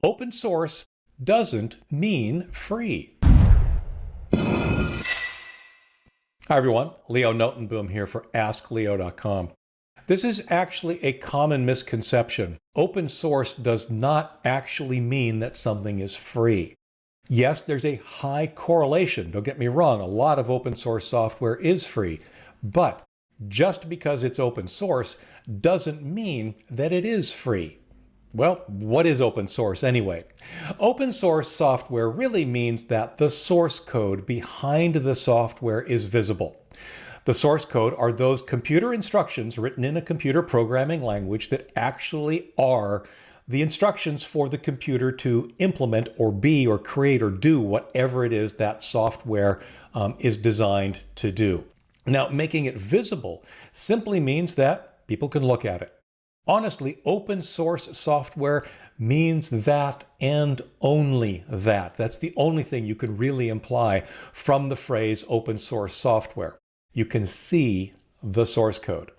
open source doesn't mean free. Hi everyone, Leo Notenboom here for askleo.com. This is actually a common misconception. Open source does not actually mean that something is free. Yes, there's a high correlation. Don't get me wrong, a lot of open source software is free, but just because it's open source doesn't mean that it is free. Well, what is open source anyway? Open source software really means that the source code behind the software is visible. The source code are those computer instructions written in a computer programming language that actually are the instructions for the computer to implement or be or create or do whatever it is that software is designed to do. Now, making it visible simply means that people can look at it. Honestly, open source software means that and only that. That's the only thing you can really imply from the phrase open source software. You can see the source code.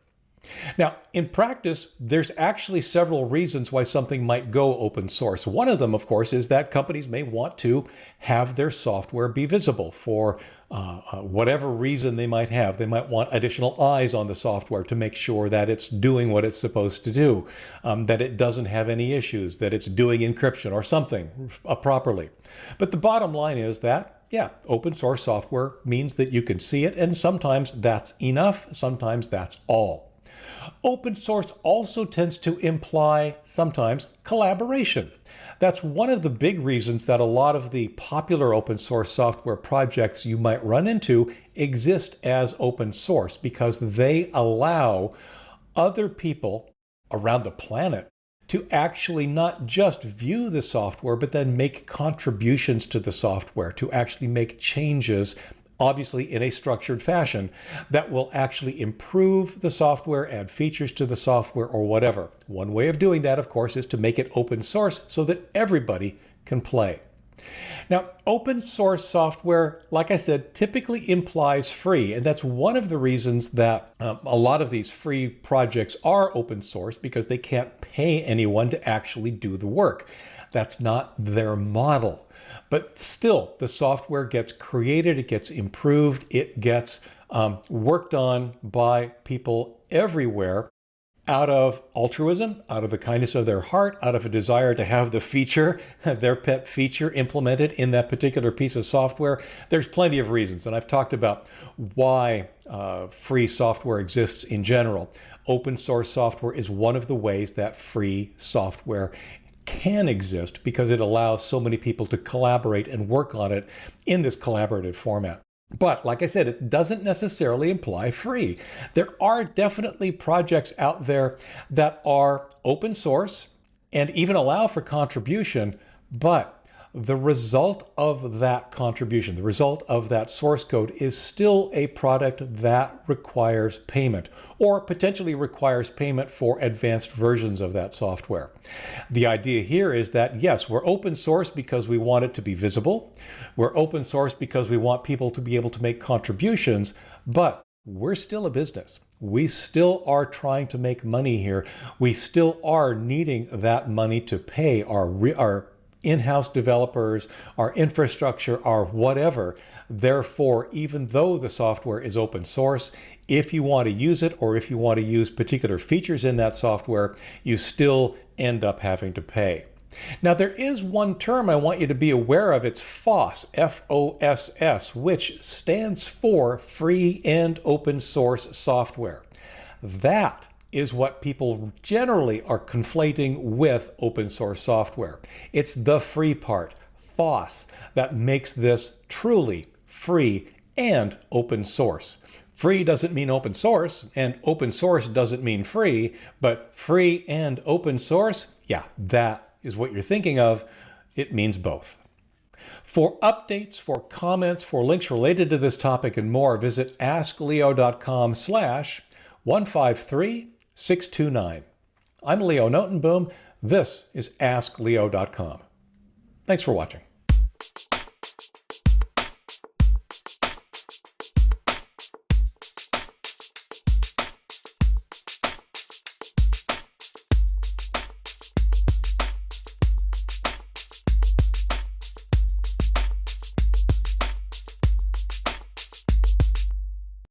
Now, in practice, there's actually several reasons why something might go open source. One of them, of course, is that companies may want to have their software be visible for whatever reason they might have. They might want additional eyes on the software to make sure that it's doing what it's supposed to do, that it doesn't have any issues, that it's doing encryption or something properly. But the bottom line is that, yeah, open source software means that you can see it, and sometimes that's enough, sometimes that's all. Open source also tends to imply, sometimes, collaboration. That's one of the big reasons that a lot of the popular open source software projects you might run into exist as open source, because they allow other people around the planet to actually not just view the software, but then make contributions to the software, to actually make changes, obviously in a structured fashion, that will actually improve the software, add features to the software, or whatever. One way of doing that, of course, is to make it open source so that everybody can play. Now, open source software, like I said, typically implies free, and that's one of the reasons that a lot of these free projects are open source, because they can't pay anyone to actually do the work. That's not their model. But still, the software gets created, it gets improved, it gets worked on by people everywhere out of altruism, out of the kindness of their heart, out of a desire to have the feature, their pet feature, implemented in that particular piece of software. There's plenty of reasons, and I've talked about why free software exists in general. Open source software is one of the ways that free software can exist, because it allows so many people to collaborate and work on it in this collaborative format. But like I said, it doesn't necessarily imply free. There are definitely projects out there that are open source and even allow for contribution, but the result of that contribution, the result of that source code, is still a product that requires payment, or potentially requires payment for advanced versions of that software. The idea here is that, yes, we're open source because we want it to be visible. We're open source because we want people to be able to make contributions, but we're still a business. We still are trying to make money here. We still are needing that money to pay our in-house developers, our infrastructure, our whatever. Therefore, even though the software is open source, if you want to use it, or if you want to use particular features in that software, you still end up having to pay. Now, there is one term I want you to be aware of. It's FOSS, F-O-S-S, which stands for free and open source software. That is what people generally are conflating with open source software. It's the free part, FOSS, that makes this truly free and open source. Free doesn't mean open source, and open source doesn't mean free, but free and open source, yeah, that is what you're thinking of. It means both. For updates, for comments, for links related to this topic and more, visit askleo.com/153629. I'm Leo Notenboom. This is askleo.com. Thanks for watching.